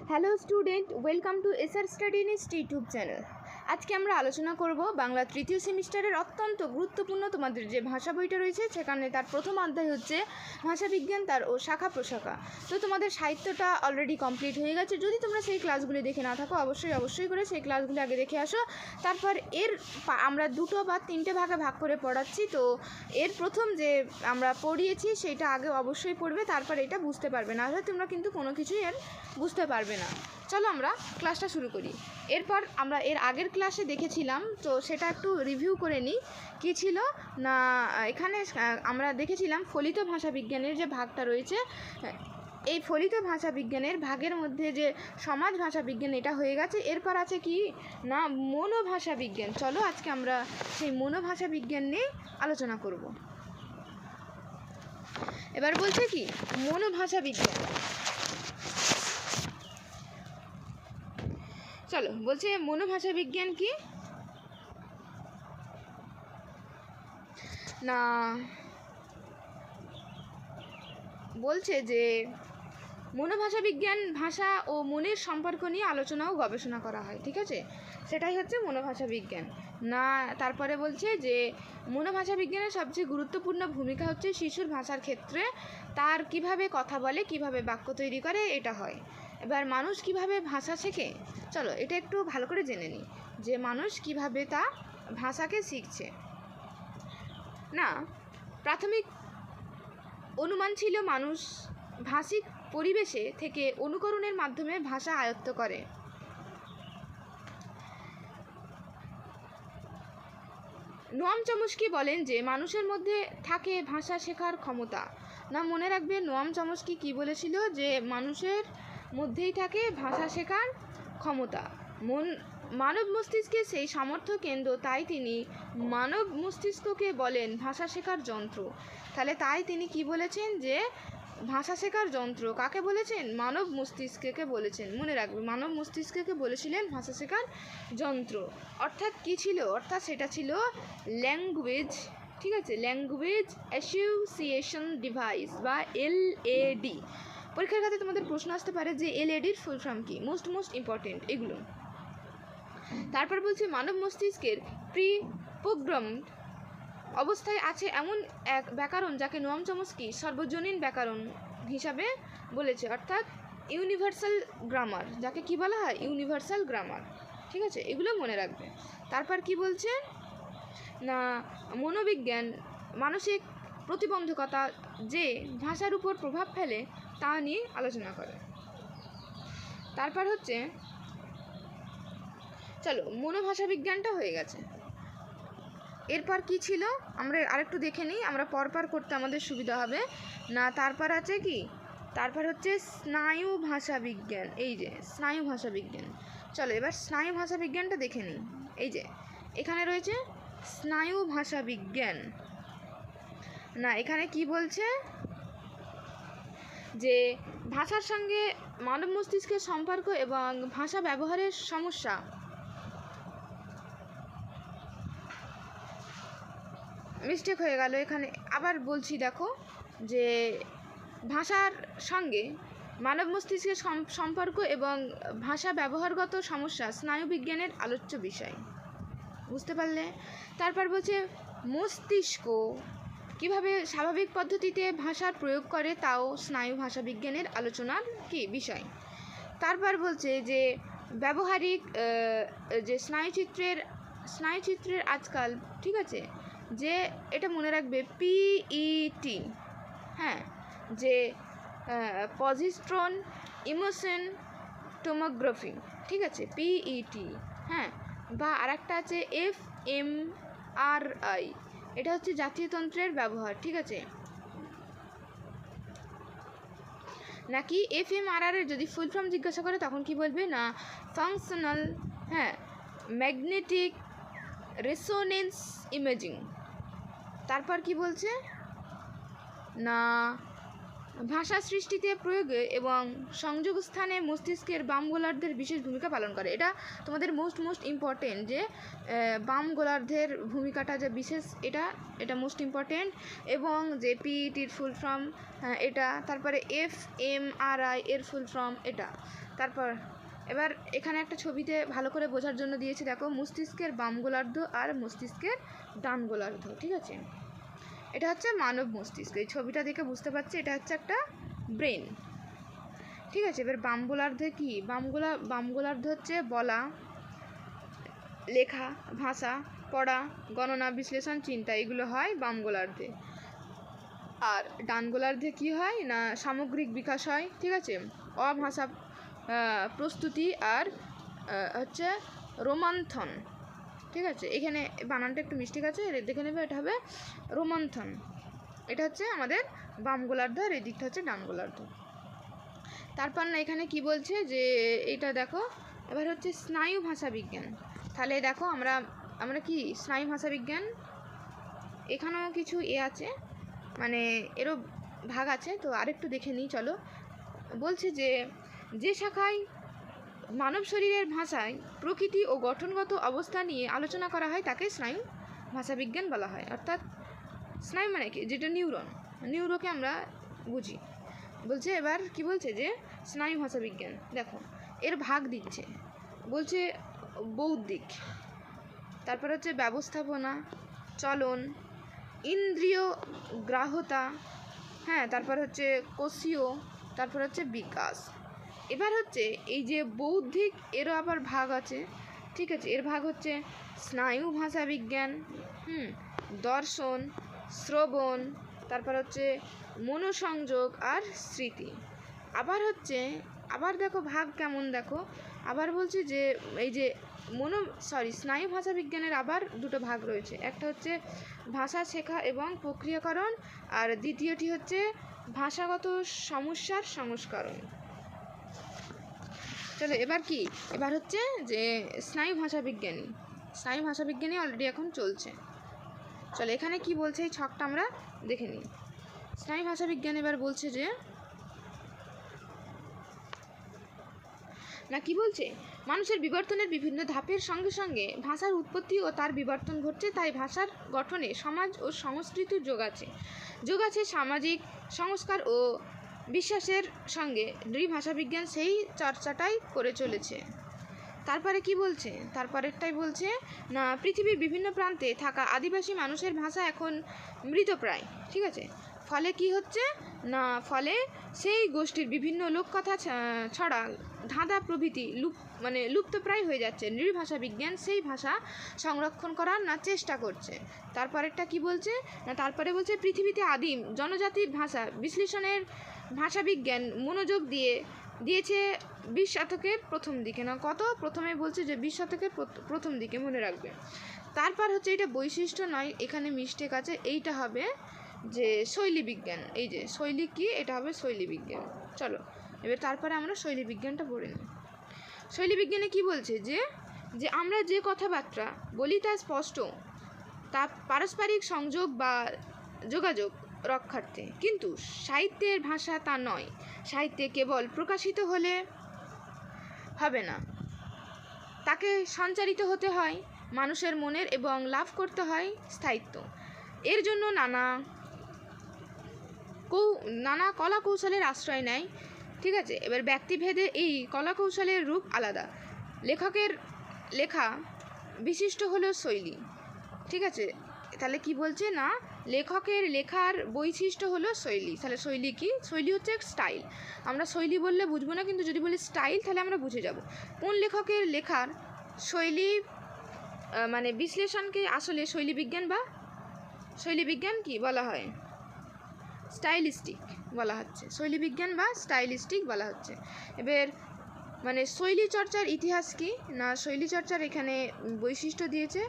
Hello student, welcome to SR study ইনস্ট YouTube channel. আজকে আমরা আলোচনা করব বাংলা তৃতীয় সেমিস্টারের অত্যন্ত গুরুত্বপূর্ণ তোমাদের যে ভাষা বইটা রয়েছে, সেখানে তার প্রথম অধ্যায় হচ্ছে ভাষাবিজ্ঞান, তার ও শাখা প্রশাখা। তো তোমাদের সাহিত্যটা অলরেডি কমপ্লিট হয়ে গেছে। যদি তোমরা সেই ক্লাসগুলি দেখে না থাকো, অবশ্যই করে সেই ক্লাসগুলি আগে দেখে আসো। তারপর আমরা দুটো বা তিনটে ভাগে ভাগ করে পড়াচ্ছি। তো এর প্রথম যে আমরা পড়িয়েছি সেইটা আগে অবশ্যই পড়বে, তারপর এটা বুঝতে পারবে না, হলে তোমরা কিন্তু কোনো কিছুই এর বুঝতে পারবে না। চলো আমরা ক্লাসটা শুরু করি। এরপর আমরা এর আগের ক্লাসে দেখেছিলাম, তো সেটা একটু রিভিউ করে নিই। কী ছিল না, এখানে আমরা দেখেছিলাম ফলিত ভাষা বিজ্ঞানের যে ভাগটা রয়েছে, এই ফলিত ভাষা বিজ্ঞানের ভাগের মধ্যে যে সমাজ ভাষা বিজ্ঞান এটা হয়ে গেছে। এরপর আছে কি না মনোভাষা বিজ্ঞান। চলো আজকে আমরা সেই মনোভাষা বিজ্ঞান নিয়ে আলোচনা করব। এবার বলছে কি মনোভাষা বিজ্ঞান। চলো বলছে মনোভাষা বিজ্ঞান কি না, বলছে যে মনোভাষা বিজ্ঞান ভাষা ও মনের সম্পর্ক নিয়ে আলোচনা ও গবেষণা করা হয়, ঠিক আছে, সেটাই হচ্ছে মনোভাষা বিজ্ঞান না। তারপরে বলছে যে মনোভাষা বিজ্ঞানের সবচেয়ে গুরুত্বপূর্ণ ভূমিকা হচ্ছে শিশুর ভাষার ক্ষেত্রে তার কিভাবে কথা বলে, কিভাবে বাক্য তৈরি করে, এটা হয়। এবার মানুষ কিভাবে ভাষা শেখে, চলো এটা একটু ভালো করে জেনে নিই যে মানুষ কিভাবে তা ভাষাকে শিখছে। না, প্রাথমিক অনুমান ছিল মানুষ ভাষিক পরিবেশে থেকে অনুকরণের মাধ্যমে ভাষা আয়ত্ত করে। নোয়াম চমস্কি বলেন যে মানুষের মধ্যে থাকে ভাষা শেখার ক্ষমতা। না, মনে রাখবে নোয়াম চমস্কি কি বলেছিল, যে মানুষের মধ্যেই থাকে ভাষা শেখার ক্ষমতা। মানব মস্তিষ্কে সেই সামর্থ্য কেন্দ্র, তাই তিনি মানব মস্তিষ্ককে বলেন ভাষা শেখার যন্ত্র। তাহলে তাই তিনি কি বলেছেন, যে ভাষা শেখার যন্ত্র কাকে বলেছেন, মানব মস্তিষ্ককে বলেছেন। মনে রাখবে মানব মস্তিষ্ককে বলেছিলেন ভাষা শেখার যন্ত্র। অর্থাৎ কি ছিল, অর্থাৎ সেটা ছিল ল্যাঙ্গুয়েজ, ঠিক আছে, ল্যাঙ্গুয়েজ অ্যাসোসিয়েশন ডিভাইস বা LAD। পরীক্ষার ক্ষেত্রে তোমাদের প্রশ্ন আসতে পারে যে LADর ফুল ফর্ম কি, মোস্ট ইম্পর্টেন্ট এগুলো। তারপর বলছে মানব মস্তিষ্কের প্রি-প্রোগ্রামড অবস্থায় আছে এমন এক ব্যাকরণ যাকে নোয়াম চমস্কি সর্বজনীন ব্যাকরণ হিসাবে বলেছে, অর্থাৎ ইউনিভার্সাল গ্রামার, যাকে কি বলা হয়, ইউনিভার্সাল গ্রামার, ঠিক আছে, এগুলো মনে রাখবে। তারপর কি বলছে না, মনোবিজ্ঞান মানসিক প্রতিবন্ধকতা যে ভাষার উপর প্রভাব ফেলে তা নিয়ে আলোচনা করে। তারপর হচ্ছে চলো মনোভাষা বিজ্ঞানটা হয়ে গেছে। এরপর কি ছিল আমরা আরেকটু দেখে নিই, আমরা পরপর করতে আমাদের সুবিধা হবে না। তারপর আছে কি, তারপর হচ্ছে স্নায়ু ভাষা বিজ্ঞান। এই যে স্নায়ু ভাষা বিজ্ঞান, চলো এবার স্নায়ু ভাষা বিজ্ঞানটা দেখে নিই। এই যে এখানে রয়েছে স্নায়ু ভাষা বিজ্ঞান। না, এখানে কি বলছে যে ভাষার সঙ্গে মানব মস্তিষ্কের সম্পর্ক এবং ভাষা ব্যবহারের সমস্যা। মিস্টেক হয়ে গেল এখানে, আবার বলছি, দেখো যে ভাষার সঙ্গে মানব মস্তিষ্কের সম্পর্ক এবং ভাষা ব্যবহারগত সমস্যা স্নায়ু বিজ্ঞানের আলোচ্য বিষয়, বুঝতে পারলে। তারপর বলছে মস্তিষ্ক কিভাবে স্বাভাবিক পদ্ধতিতে ভাষার প্রয়োগ করে, তাও স্নায়ু ভাষা বিজ্ঞানের আলোচনার কি বিষয়। তারপর বলছে যে ব্যবহারিক যে স্নায়ুচিত্রের আজকাল, ঠিক আছে, যে এটা মনে রাখবে PET, হ্যাঁ, যে পজিট্রন ইমোশন টোমোগ্রাফি, ঠিক আছে, PET, হ্যাঁ, বা আরেকটা আছে fMRI, এটা হচ্ছে জাতীয়তন্ত্রের ব্যবহার, ঠিক আছে। নাকি fMRI এর যদি ফুল ফর্ম জিজ্ঞাসা করে তখন কি বলবে না, ফাংশনাল, হ্যাঁ, ম্যাগনেটিক রেসোনেন্স ইমেজিং। তারপর কি বলছে না, ভাষা সৃষ্টিতে প্রয়োগে এবং সংযোগ স্থানে মস্তিষ্কের বাম গোলার্ধের বিশেষ ভূমিকা পালন করে। এটা তোমাদের মোস্ট ইম্পর্টেন্ট, যে বাম গোলার্ধের ভূমিকাটা যে বিশেষ, এটা মোস্ট ইম্পর্টেন্ট। এবং যে পিইটির ফুল ফর্ম এটা, তারপরে FMRI এর ফুল ফর্ম এটা। তারপর এবার এখানে একটা ছবিতে ভালো করে বোঝার জন্য দিয়েছি, দেখো মস্তিষ্কের বাম গোলার্ধ আর মস্তিষ্কের ডান গোলার্ধ, ঠিক আছে। এটা হচ্ছে মানব মস্তিষ্ক, এই ছবিটা দেখে বুঝতে পারছি এটা হচ্ছে একটা ব্রেন, ঠিক আছে। এবার বাম গোলার্ধে কি, বাম গোলার্ধ হচ্ছে বলা, লেখা, ভাষা, পড়া, গণনা, বিশ্লেষণ, চিন্তা, এগুলো হয় বাম গোলার্ধে। আর ডান গোলার্ধে কি হয় না, সামগ্রিক বিকাশ হয়, ঠিক আছে। অভাষা প্রস্তুতি আর হচ্ছে রোমান্থন, ঠিক আছে। এখানে বানানটা একটু মিস্টেক আছে, দেখে নেবে, এটা হবে রোমান্থন। এটা হচ্ছে আমাদের বাম গোলার্ধ আর এই দিকটা হচ্ছে ডান গোলার্ধ। তারপর না এখানে কি বলছে যে এটা দেখো, এবার হচ্ছে স্নায়ু ভাষা বিজ্ঞান। তাহলে দেখো আমরা কি স্নায়ু ভাষা বিজ্ঞান, এখানেও কিছু আছে, মানে এরও ভাগ আছে, তো আরেকটু দেখে নিই চলো। বলছে যে শাখায় মানব শরীরের ভাষায় প্রকৃতি ও গঠনগত অবস্থা নিয়ে আলোচনা করা হয় তাকে স্নায়ু ভাষাবিজ্ঞান বলা হয়। অর্থাৎ স্নায়ু মানে কি, যেটা নিউরোকে আমরা বুঝি। বলছে এবার কি বলছে যে স্নায়ু ভাষাবিজ্ঞান, দেখো এর ভাগ দিচ্ছে, বলছে বৌদ্ধিক, তারপর হচ্ছে ব্যবস্থাপনা, চলন, ইন্দ্রিয় গ্রাহ্যতা, হ্যাঁ, তারপর হচ্ছে কোষীয়, তারপর হচ্ছে বিকাশ। এবার হচ্ছে এই যে বৌদ্ধিক, এরও আবার ভাগ আছে, ঠিক আছে। এর ভাগ হচ্ছে স্নায়ু ভাষা বিজ্ঞান, দর্শন, শ্রবণ, তারপর হচ্ছে মনোসংযোগ আর স্মৃতি। আবার দেখো ভাগ কেমন, দেখো আবার বলছে যে এই যে স্নায়ু ভাষা বিজ্ঞানের আবার দুটো ভাগ রয়েছে, একটা হচ্ছে ভাষা শেখা এবং প্রক্রিয়াকরণ, আর দ্বিতীয়টি হচ্ছে ভাষাগত সমস্যার সংস্করণ। চলো এবার হচ্ছে যে স্নায়ু ভাষা বিজ্ঞানী অলরেডি এখন চলছে। চলো এখানে কি বলছে এই ছকটা আমরা দেখে নিই। স্নায়ু ভাষা বিজ্ঞান এবার বলছে যে না কি বলছে, মানুষের বিবর্তনের বিভিন্ন ধাপের সঙ্গে সঙ্গে ভাষার উৎপত্তি ও তার বিবর্তন ঘটছে, তাই ভাষার গঠনে সমাজ ও সংস্কৃতির যোগ আছে সামাজিক সংস্কার ও বিশ্বাসের সঙ্গে। ভাষাবিজ্ঞান সেই চর্চাটাই করে চলেছে। তারপরে কি বলছে, তারপরেরটাই বলছে না, পৃথিবীর বিভিন্ন প্রান্তে থাকা আদিবাসী মানুষের ভাষা এখন মৃতপ্রায়, ঠিক আছে। ফলে কি হচ্ছে না, ফলে সেই গোষ্ঠীর বিভিন্ন লোককথা ছড়া, ধাঁধা প্রভৃতি লুপ্তপ্রায় হয়ে যাচ্ছে। নৃভাষা বিজ্ঞান সেই ভাষা সংরক্ষণ করার চেষ্টা করছে। তারপরেরটা কি বলছে না, তারপরে বলছে পৃথিবীতে আদিম জনজাতির ভাষা বিশ্লেষণের ভাষাবিজ্ঞান মনোযোগ দিয়েছে 20 শতকের প্রথম দিকে, প্রথমে বলছে যে 20 শতকের প্রথম দিকে, মনে রাখবে। তারপর হচ্ছে এটা বৈশিষ্ট্য নয়, এখানে মিস্টেক আছে, এইটা হবে যে শৈলী বিজ্ঞান। এই যে শৈলী কি, এটা হবে শৈলী বিজ্ঞান। চলো এবার তারপরে আমরা শৈলী বিজ্ঞানটা পড়ে নিই। শৈলী বিজ্ঞানে কি বলছে যে আমরা যে কথাবার্তা বলি তা স্পষ্ট, তা পারস্পরিক সংযোগ বা যোগাযোগ রক্ষার্থে, কিন্তু সাহিত্যের ভাষা তা নয়। সাহিত্যে কেবল প্রকাশিত হলে হবে না, তাকে সঞ্চারিত হতে হয় মানুষের মনের এবং লাভ করতে হয় স্থায়িত্ব। এর জন্য নানা কলা কৌশলের আশ্রয় নেয়, ঠিক আছে। এবার ব্যক্তিভেদে এই কলা কৌশলের রূপ আলাদা। লেখকের লেখা বিশিষ্ট হলো শৈলী, ঠিক আছে। তাহলে কি বলছে না, লেখকের লেখার বৈশিষ্ট্য হলো শৈলী। তাহলে শৈলী কি, শৈলী হচ্ছে স্টাইল। আমরা শৈলী বললে বুঝবো না, কিন্তু যদি বলি স্টাইল তাহলে আমরা বুঝে যাব কোন লেখকের লেখার শৈলী, মানে বিশ্লেষণকে আসলে শৈলী বিজ্ঞান কি বলা হয়, স্টাইলিস্টিক বলা হচ্ছে, শৈলী বিজ্ঞান বা স্টাইলিস্টিক বলা হচ্ছে। এবার মানে শৈলী চর্চার ইতিহাস কি না, শৈলী চর্চার এখানে বৈশিষ্ট্য দিয়েছে,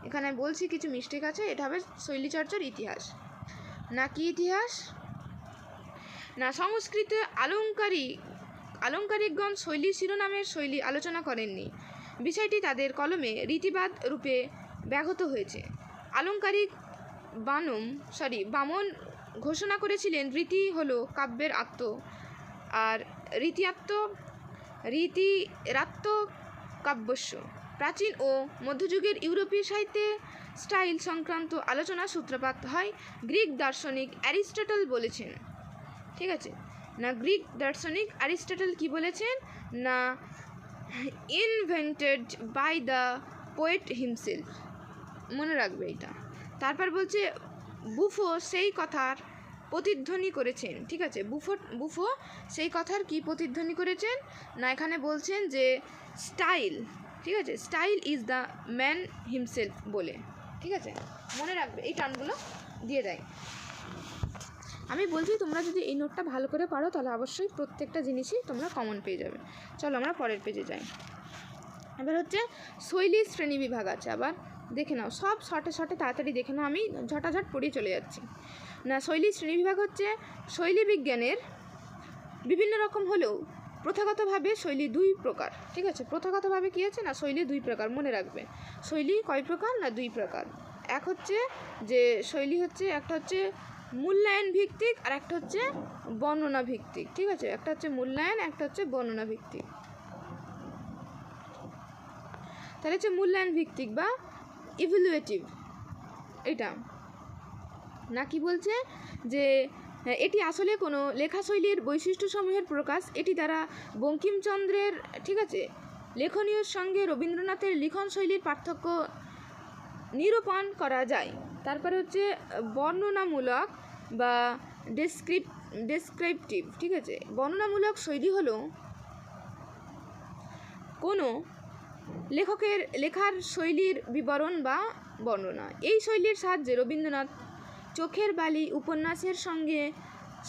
এখানে বলছি কিছু মিস্টেক আছে, এটা হবে শৈলী চর্চার ইতিহাস। না কি ইতিহাস না, সংস্কৃত আলংকারিকগণ শৈলী শিরোনামের শৈলী আলোচনা করেননি, বিষয়টি তাদের কলমে রীতিবাদ রূপে ব্যাহত হয়েছে। আলংকারিক বামন ঘোষণা করেছিলেন রীতি হলো কাব্যের আত্ম, আর রীতিরাত্ম কাব্যস্য। প্রাচীন ও মধ্যযুগের ইউরোপীয় সাহিত্যে স্টাইল সংক্রান্ত আলোচনা সূত্রপাত হয় গ্রিক দার্শনিক অ্যারিস্টটল বলেছেন, ঠিক আছে না, গ্রিক দার্শনিক অ্যারিস্টটল কি বলেছেন না, invented by the poet himself, মনে রাখবে এটা। তারপর বলছে বুফো সেই কথার প্রতিধ্বনি করেছেন, ঠিক আছে, বুফো সেই কথার কি প্রতিধ্বনি করেছেন না, এখানে বলছেন যে স্টাইল, ঠিক আছে, style is the man himself বলে, ঠিক আছে, মনে রাখবে এই টার্মগুলো দিয়ে দেয়। আমি বলছি তোমরা যদি এই নোটটা ভালো করে পারো তাহলে অবশ্যই প্রত্যেকটা জিনিসই তোমরা কমন পেয়ে যাবে। চলো আমরা পরের পেজে যাই। এবার হচ্ছে শৈলী শ্রেণী বিভাগ আছে, আবার দেখে নাও, সব শর্টে তাড়াতাড়ি দেখে নাও, আমি ঝটাঝট পড়িয়ে চলে যাচ্ছি না। শৈলী শ্রেণী বিভাগ হচ্ছে শৈলী বিজ্ঞানের বিভিন্ন রকম হলেও প্রথাগতভাবে শৈলী দুই প্রকার, ঠিক আছে, প্রথাগতভাবে কী আছে না, শৈলী দুই প্রকার, মনে রাখবে। শৈলী কয় প্রকার না, দুই প্রকার। এক হচ্ছে যে শৈলী হচ্ছে একটা হচ্ছে মূল্যায়ন ভিত্তিক আর একটা হচ্ছে বর্ণনা ভিত্তিক, ঠিক আছে, একটা হচ্ছে মূল্যায়ন, একটা হচ্ছে বর্ণনা ভিত্তিক। তাহলে হচ্ছে মূল্যায়ন ভিত্তিক বা ইভ্যালুয়েটিভ, এটা না কি বলছে যে এটি আসলে কোনো লেখাশৈলীর বৈশিষ্ট্যসমূহের প্রকাশ, এটি দ্বারা বঙ্কিমচন্দ্রের, ঠিক আছে, লেখনীয় সঙ্গে রবীন্দ্রনাথের লিখন শৈলীর পার্থক্য নিরূপণ করা যায়। তারপরে হচ্ছে বর্ণনামূলক বা ডেসক্রিপটিভ, ঠিক আছে, বর্ণনামূলক শৈলী হলো কোনো লেখকের লেখার শৈলীর বিবরণ বা বর্ণনা। এই শৈলীর সাহায্যে রবীন্দ্রনাথ চোখের বালি উপন্যাসের সঙ্গে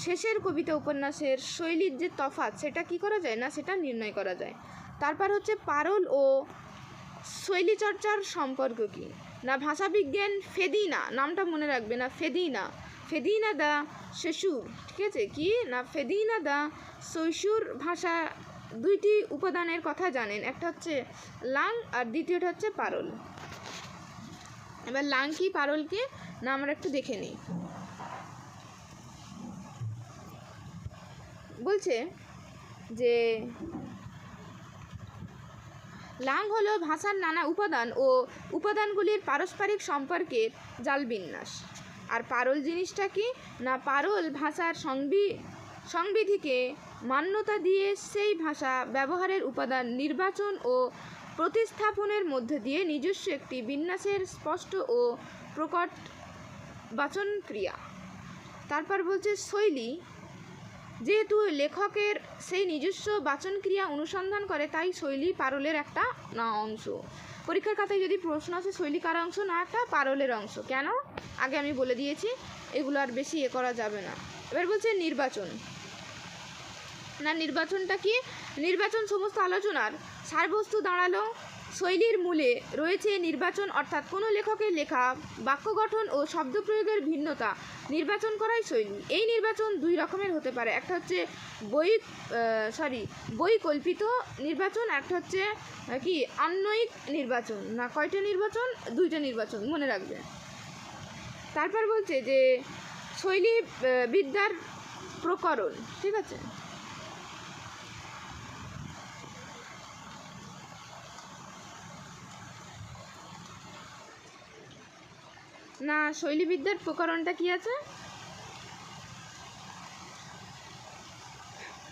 শেষের কবিতা উপন্যাসের শৈলীর যে তফাৎ সেটা কি করা যায় না, সেটা নির্ণয় করা যায়। তারপর হচ্ছে পারল ও শৈলীচর্চার সম্পর্ক কি না, ভাষাবিজ্ঞান ফেদিনা, নামটা মনে রাখবে না, ফেদিনা দা শেশুর, ঠিক আছে, কি না, ফেদিনা দা শৈশুর ভাষা দুইটি উপাদানের কথা জানেন, একটা হচ্ছে লাং আর দ্বিতীয়টা হচ্ছে পারল। এবার লাং কি পারল কি না আমরা একটু দেখে নিই। বলছে যে লাং হলো ভাষার নানা উপাদান ও উপাদানগুলির পারস্পরিক সম্পর্কের জালবিন্যাস, আর পারল জিনিসটা কি না, পারল ভাষার সংবিধিকে মান্যতা দিয়ে সেই ভাষা ব্যবহারের উপাদান নির্বাচন ও প্রতিস্থাপনের মধ্য দিয়ে নিজস্ব একটি বিন্যাসের স্পষ্ট ও প্রকট বাচন ক্রিয়া। তারপর বলছে শৈলী, যেহেতু লেখকের সেই নিজস্ব বাচন ক্রিয়া অনুসন্ধান করে তাই শৈলী পারলের একটা না অংশ। পরীক্ষার খাতায় যদি প্রশ্ন আসে শৈলী কার অংশ না, একটা পারলের অংশ, কেন আগে আমি বলে দিয়েছি, এগুলো আর বেশি করা যাবে না। এবার বলছে নির্বাচন না, নির্বাচনটা কি, নির্বাচন সমস্ত আলোচনার সারবস্তু দাঁড়ালো। শৈলীর মূলে রয়েছে নির্বাচন, অর্থাৎ কোনো লেখকের লেখা বাক্য গঠন ও শব্দ প্রয়োগের ভিন্নতা নির্বাচন করাই শৈলী। এই নির্বাচন দুই রকমের হতে পারে, একটা হচ্ছে বৈকল্পিত নির্বাচন, একটা হচ্ছে কি আন্বয়িক নির্বাচন না, কয়টা নির্বাচন, দুইটা নির্বাচন, মনে রাখবে। তারপর বলছে যে শৈলী বিদ্যার প্রকরণ, ঠিক আছে, না শৈলীবিদ্যার প্রকরণটা কি আছে,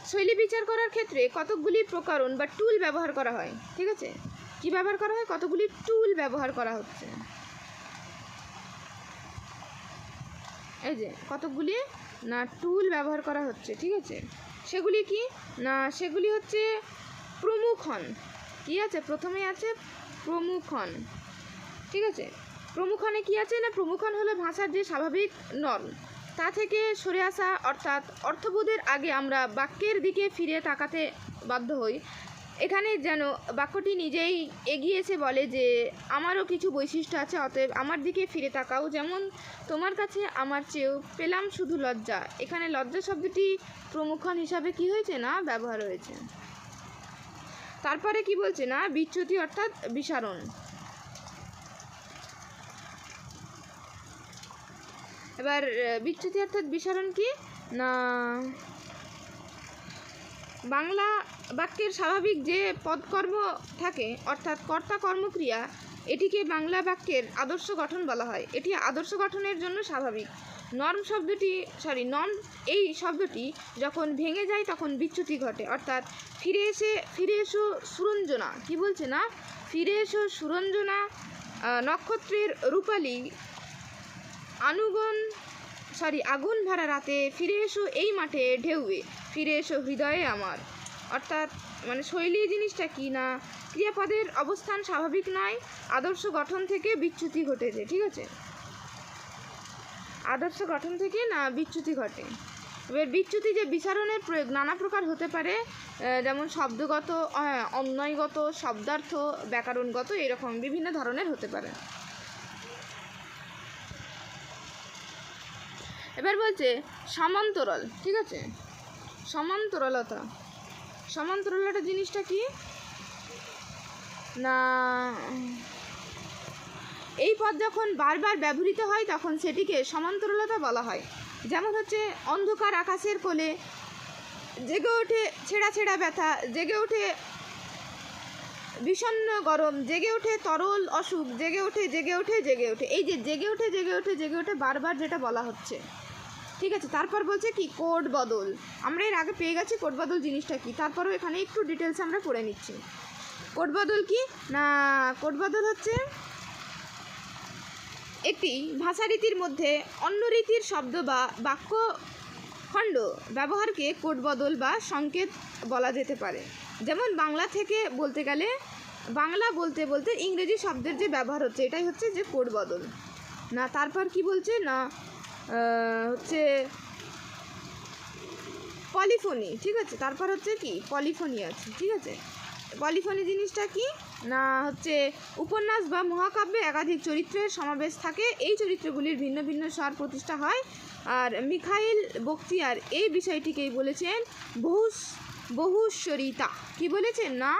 শৈলী বিচার করার ক্ষেত্রে কতকগুলি প্রকরণ বা টুল ব্যবহার করা হয়, ঠিক আছে, কি ব্যবহার করা হয়, কতগুলি টুল ব্যবহার করা হচ্ছে, এই যে কতকগুলি না টুল ব্যবহার করা হচ্ছে, ঠিক আছে, সেগুলি কি না, সেগুলি হচ্ছে প্রমুখন, কি আছে, প্রথমে আছে প্রমুখন, ঠিক আছে, প্রমুখনে কি আছে না, প্রমুখন হলো ভাষার যে স্বাভাবিক নর্ম তা থেকে সরে আসা, অর্থাৎ অর্থবোধের আগে আমরা বাক্যের দিকে ফিরে তাকাতে বাধ্য হই। এখানে যেন বাক্যটি নিজেই এগিয়ে এসে বলে যে আমারও কিছু বৈশিষ্ট্য আছে, অতএব আমার দিকে ফিরে তাকাও, যেমন তোমার কাছে আমার চেয়েও পেলাম শুধু লজ্জা। এখানে লজ্জা শব্দটি প্রমুখন হিসাবে কি হয়েছে না, ব্যবহার হয়েছে। তারপরে কি বলছে না, বিচ্যুতি অর্থাৎ বিসারণ। এবার বিচ্যুতি অর্থাৎ বিসরণ কি না, বাংলা বাক্যের স্বাভাবিক যে পদকর্ম থাকে অর্থাৎ কর্তা কর্মক্রিয়া, এটিকে বাংলা বাক্যের আদর্শ গঠন বলা হয়। এটি আদর্শ গঠনের জন্য স্বাভাবিক। নর্ম এই শব্দটি যখন ভেঙে যায় তখন বিচ্যুতি ঘটে, অর্থাৎ ফিরে এসো সুরঞ্জনা, কি বলছে না, ফিরে এসো সুরঞ্জনা, নক্ষত্রের রূপালী আগুন ভরা রাতে, ফিরে এসো এই মাঠে ঢেউয়ে, ফিরে এসো হৃদয়ে আমার। অর্থাৎ মানে শৈলী জিনিসটা কি না, ক্রিয়াপদের অবস্থান স্বাভাবিক নয়, আদর্শ গঠন থেকে বিচ্যুতি ঘটেছে। ঠিক আছে, আদর্শ গঠন থেকে না বিচ্যুতি ঘটে। এবার বিচ্যুতি যে বিচারণের প্রয়োগ নানা প্রকার হতে পারে, যেমন শব্দগত, অন্বয়গত, শব্দার্থ, ব্যাকরণগত, এরকম বিভিন্ন ধরনের হতে পারে। এবার বলছে সমান্তরাল। ঠিক আছে, সমান্তরালতা জিনিসটা কি না, এই পদ যখন বারবার ব্যবহৃত হয় তখন সেটিকে সমান্তরালতা বলা হয়। যেমন হচ্ছে অন্ধকার আকাশের কোলে জেগে ওঠে ছেঁড়া ছেঁড়া ব্যথা, জেগে ওঠে বিষণ্ণ গরম, জেগে ওঠে তরল অসুখ, জেগে ওঠে এই যে জেগে ওঠে বারবার যেটা বলা হচ্ছে। ঠিক আছে, তারপর বলছে কি কোড বদল। আমরা এর আগে পেয়ে গেছি কোড বদল জিনিসটা কি, তারপরও এখানে একটু ডিটেলস আমরা পড়ে নিচ্ছি। কোড বদল কি না, কোড বদল হচ্ছে একটি ভাষারীতির মধ্যে অন্য রীতির শব্দ বা বাক্য খণ্ড ব্যবহারকে কোড বদল বা সংকেত বলা যেতে পারে। যেমন বাংলা থেকে বলতে গেলে, বাংলা বলতে বলতে ইংরেজি শব্দের যে ব্যবহার হচ্ছে, এটাই হচ্ছে যে কোড বদল। না তারপর কি বলছে না, হচ্ছে পলিফোনি। ঠিক আছে, তারপর হচ্ছে কি পলিফোনি আছে। ঠিক আছে, পলিফোনি জিনিসটা কি না, হচ্ছে উপন্যাস বা মহাকাব্যে একাধিক চরিত্রের সমাবেশ থাকে, এই চরিত্রগুলির ভিন্ন ভিন্ন স্বর প্রতিষ্ঠা হয়। আর মিখাইল বখতিয়ার এই বিষয়টিকেই বলেছেন বহুস্বরিতা। কি বলেছেন না,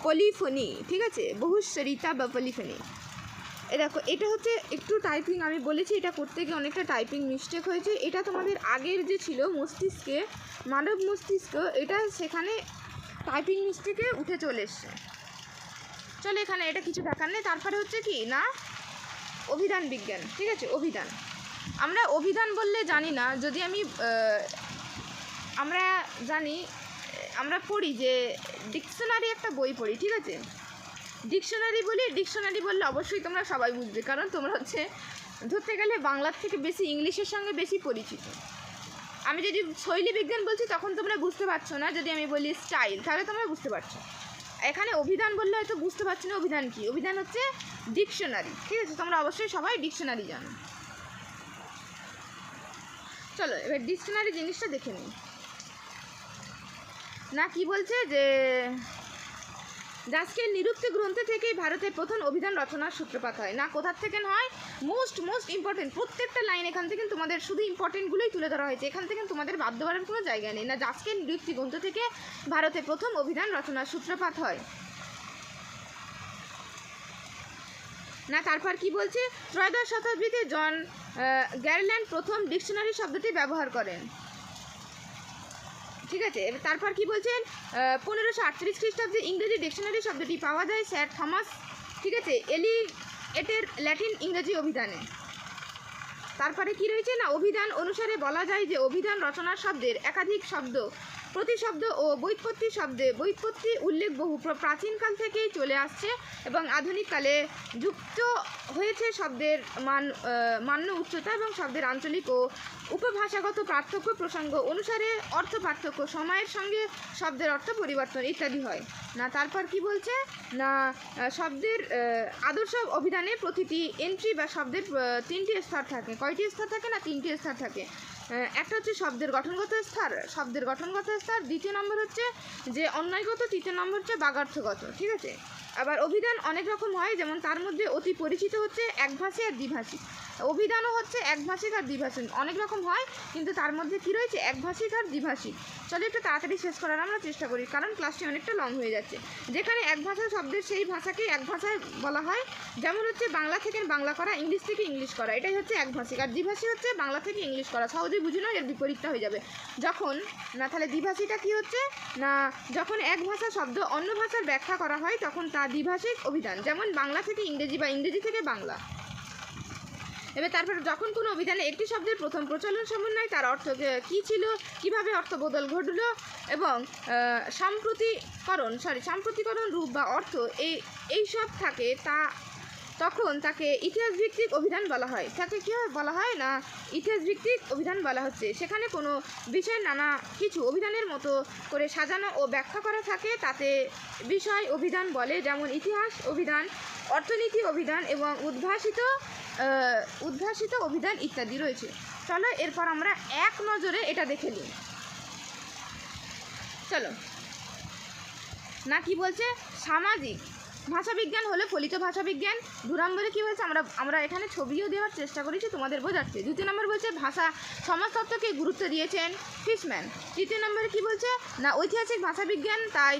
পলিফোনি। ঠিক আছে, বহুস্বরিতা বা পলিফোনি। দেখো এটা হচ্ছে একটু টাইপিং, আমি বলেছি এটা করতে গিয়ে অনেকটা টাইপিং মিস্টেক হয়েছে। এটা তোমাদের আগের যে ছিল মস্তিষ্কে, মানব মস্তিষ্ক, এটা সেখানে টাইপিং মিস্টেকে উঠে চলে এসছে। চলো এখানে এটা কিছু দেখার নেই। তারপরে হচ্ছে কি না, অভিধান বিজ্ঞান। ঠিক আছে, অভিধান, আমরা অভিধান বললে জানি না, যদি আমরা জানি, আমরা পড়ি যে ডিকশনারি একটা বই পড়ি। ঠিক আছে, ডিকশনারি বললে অবশ্যই তোমরা সবাই বুঝবে, কারণ তোমরা হচ্ছে ধরতে গেলে বাংলার থেকে বেশি ইংলিশের সঙ্গে বেশি পরিচিত। আমি যদি শৈলী বিজ্ঞান বলছি তখন তোমরা বুঝতে পারছো না, যদি আমি বলি স্টাইল তাহলে তোমরা বুঝতে পারছো। এখানে অভিধান বললে হয়তো বুঝতে পারছো না অভিধান কি, অভিধান হচ্ছে ডিকশনারি। ঠিক আছে, তোমরা অবশ্যই সবাই ডিকশনারি জানো। চলো এবার ডিকশনারি জিনিসটা দেখে নিই না, কি বলছে যে জাস্কের নিরুক্ত গ্রন্থ থেকেই ভারতের প্রথম অভিধান রচনার সূত্রপাত হয়। না কোথার থেকে হয়, মোস্ট ইম্পর্টেন্ট, প্রত্যেকটা লাইন এখান থেকে তোমাদের শুধু ইম্পর্টেন্টগুলোই তুলে ধরা হয়েছে, এখান থেকে তোমাদের বাদ দেওয়ার কোনো জায়গা নেই। না জাস্কের নিরুক্ত গ্রন্থ থেকে ভারতে প্রথম অভিধান রচনার সূত্রপাত হয়। না তারপর কি বলছে, ত্রয়োদশ শতাব্দীতে জন গ্যারল্যান্ড প্রথম ডিকশনারি শব্দটি ব্যবহার করেন। ঠিক আছে, তারপর কি বলছেন, 1538 খ্রিস্টাব্দে ইংরেজি ডিকশনারি শব্দটি পাওয়া যায় স্যার থমাস, ঠিক আছে, এলিয়েটের ল্যাটিন ইংরেজি অভিধানে। তারপরে কি রয়েছে না, অভিধান অনুসারে বলা যায় যে অভিধান রচনার শব্দের একাধিক শব্দ, প্রতিশব্দ ও ব্যুৎপত্তি উল্লেখ বহু প্রাচীনকাল থেকেই চলে আসছে এবং আধুনিককালে যুক্ত হয়েছে শব্দের মান্য উচ্চতা এবং শব্দের আঞ্চলিক ও উপভাষাগত পার্থক্য, প্রসঙ্গ অনুসারে অর্থ পার্থক্য, সময়ের সঙ্গে শব্দের অর্থ পরিবর্তন ইত্যাদি হয়। না তারপর কি বলছে না, শব্দের আদর্শ অভিধানে প্রতিটি এন্ট্রি বা শব্দের 3টি স্তর থাকে। কয়টি স্তর থাকে না, 3টি স্তর থাকে। একটা হচ্ছে শব্দের গঠনগত স্তর, দ্বিতীয় নম্বর হচ্ছে যে অন্বয়গত, তৃতীয় নম্বর হচ্ছে বাগার্থগত। ঠিক আছে, আবার অভিধান অনেক রকম হয়, যেমন তার মধ্যে অতি পরিচিত হচ্ছে একভাষী আর দ্বিভাষী। অভিধানও হচ্ছে একভাষিক আর দ্বিভাষিক, অনেক রকম হয়, কিন্তু তার মধ্যে কি রয়েছে একভাষিক আর দ্বিভাষিক। চলো একটু তাড়াতাড়ি শেষ করার আমরা চেষ্টা করি, কারণ ক্লাসটি অনেকটা লং হয়ে যাচ্ছে। যেখানে এক ভাষা শব্দের সেই ভাষাকে এক ভাষায় বলা হয়, যেমন হচ্ছে বাংলা থেকে বাংলা করা, ইংলিশ থেকে ইংলিশ করা, এটাই হচ্ছে একভাষিক। আর দ্বিভাষী হচ্ছে বাংলা থেকে ইংলিশ করা, সহজেই বুঝে নাও, এর বিপরীতটা হয়ে যাবে যখন না। তাহলে দ্বিভাষীটা কি হচ্ছে না, যখন এক ভাষা শব্দ অন্য ভাষার ব্যাখ্যা করা হয় তখন তা দ্বিভাষিক অভিধান, যেমন বাংলা থেকে ইংরেজি বা ইংরেজি থেকে বাংলা। এবার তারপর যখন কোনো অভিধানে একটি শব্দের প্রথম প্রচলন সমন্বয়, তার অর্থ কী ছিল, কিভাবে অর্থ বদল ঘটল এবং সাম্প্রতিকরণ রূপ বা অর্থ এইসব থাকে, তখন তাকে ইতিহাস ভিত্তিক অভিধান বলা হয়। তাকে কীভাবে বলা হয় না, ইতিহাস ভিত্তিক অভিধান বলা হচ্ছে। সেখানে কোনো বিষয়ের নানা কিছু অভিধানের মতো করে সাজানো ও ব্যাখ্যা করা থাকে, তাতে বিষয় অভিধান বলে, যেমন ইতিহাস অভিধান, অর্থনীতি অভিধান এবং উদ্ভাসিত অভিধান ইত্যাদি রয়েছে। চলো এরপর আমরা এক নজরে এটা দেখে নিই। চলো না, কি বলছে, সামাজিক ভাষাবিজ্ঞান হলো ফলিত ভাষাবিজ্ঞান। 2 নম্বরে কী বলছে, আমরা এখানে ছবিও দেওয়ার চেষ্টা করেছি তোমাদের বোঝাচ্ছে। 2 নম্বর বলছে ভাষা সমাজতত্ত্বকে গুরুত্ব দিয়েছেন ফিশম্যান। 3 নম্বরে কী বলছে না, ঐতিহাসিক ভাষাবিজ্ঞান তাই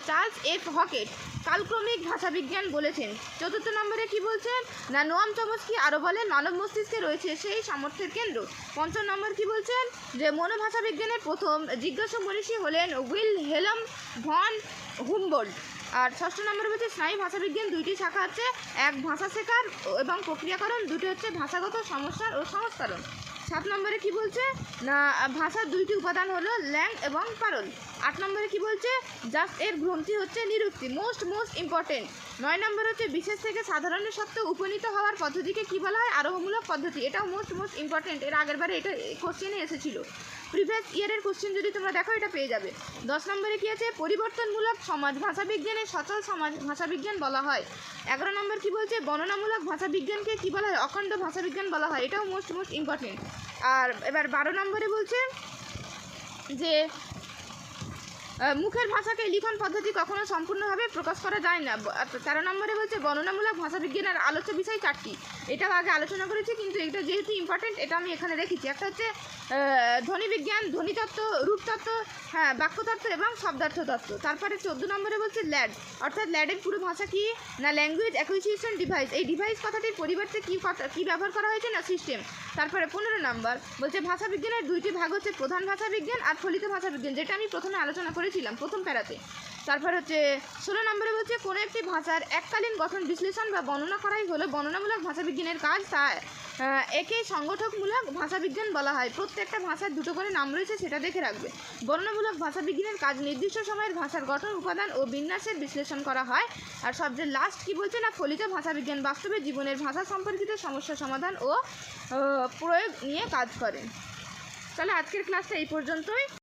চার্লস এফ হকেট কালক্রমিক ভাষাবিজ্ঞান বলেছেন। 4 নম্বরে কি বলছেন না, নোয়াম চমস্কি আরও বলেন মানব মস্তিষ্কে রয়েছে সেই সামর্থ্যের কেন্দ্র। 5 নম্বর কি বলছেন যে মনোভাষাবিজ্ঞানের প্রথম জিজ্ঞাসু মনীষী হলেন উইলহেলম ভন হুমবোল্ট। আর 6 নম্বরে বলছে স্নায়ু ভাষাবিজ্ঞান 2টি শাখা আছে, এক ভাষা শেখার এবং প্রক্রিয়াকরণ, 2টি হচ্ছে ভাষাগত সমস্যার ও সংস্করণ। 7 নম্বরে কি বলছে না, ভাষার 2টি উপাদান হলো ল্যাং এবং পারল। 8 নম্বরে কি বলছে জাস্ট এর গ্রন্থি হচ্ছে নিরুক্তি, মোস্ট ইম্পর্টেন্ট। 9 নম্বর হচ্ছে বিশেষ থেকে সাধারণের সত্ত্বে উপনীত হওয়ার পদ্ধতিকে কি বলা হয়, আরোহমূলক পদ্ধতি, এটাও মোস্ট ইম্পর্টেন্ট। এর আগের বারে এটা কোশ্চেনে এসেছিল, প্রিভিয়াস ইয়ারের কোশ্চেন যদি তোমরা দেখো এটা পেয়ে যাবে। 10 নম্বরে কি আছে, পরিবর্তনমূলক সমাজ ভাষাবিজ্ঞানের সচল সমাজ ভাষাবিজ্ঞান বলা হয়। 11 নম্বর কি বলছে বর্ণনামূলক ভাষাবিজ্ঞানকে কি বলা হয়, অখণ্ড ভাষাবিজ্ঞান বলা হয়, এটাও মোস্ট ইম্পর্টেন্ট। আর এবার 12 নম্বরে বলছে যে মুখের ভাষাকে লিখন পদ্ধতি কখনো সম্পূর্ণভাবে প্রকাশ করা যায় না। 13 নম্বরে বলছে বর্ণনামূলক ভাষাবিজ্ঞানের আলোচ্য বিষয় 4টি, এটাও আগে আলোচনা করেছি কিন্তু এটা যেহেতু ইম্পর্টেন্ট এটা আমি এখানে রেখেছি। একটা হচ্ছে ধ্বনিবিজ্ঞান, ধ্বনিতত্ত্ব, রূপতত্ত্ব, বাক্যতত্ত্ব এবং শব্দার্থ তত্ত্ব। তারপরে 14 নম্বরে বলছে ল্যাড, অর্থাৎ ল্যাডের পুরো ভাষা কি না, ল্যাঙ্গুয়েজ অ্যাকুইজিশন ডিভাইস। এই ডিভাইস কথাটির পরিবর্তে কী ব্যবহার করা হয়েছে না, সিস্টেম। তারপরে 15 নম্বর বলছে ভাষাবিজ্ঞানের 2টি ভাগ হচ্ছে প্রধান ভাষাবিজ্ঞান আর ফলিত ভাষাবিজ্ঞান, যেটা আমি প্রথমে আলোচনা করেছিলাম প্রথম প্যারাতে। তারপর হচ্ছে 16 নম্বরে বলছে কোনো একটি ভাষার এককালীন গঠন বিশ্লেষণ বা বর্ণনা করাই হলো বর্ণনামূলক ভাষাবিজ্ঞানের কাজ, তা একে সংগঠকমূলক ভাষাবিজ্ঞান বলা হয়। প্রত্যেকটা ভাষার 2টো করে নাম রয়েছে, সেটা দেখে রাখবে। বর্ণনামূলক ভাষাবিজ্ঞানের কাজ নির্দিষ্ট সময়ের ভাষার গঠন, উপাদান ও বিন্যাসের বিশ্লেষণ করা হয়। আর সবচেয়ে লাস্ট কি বলছে না, ফলিত ভাষাবিজ্ঞান বাস্তবে জীবনের ভাষা সম্পর্কিত সমস্যা সমাধান ও প্রয়োগ নিয়ে কাজ করে। তাহলে আজকের ক্লাসটা এই পর্যন্তই।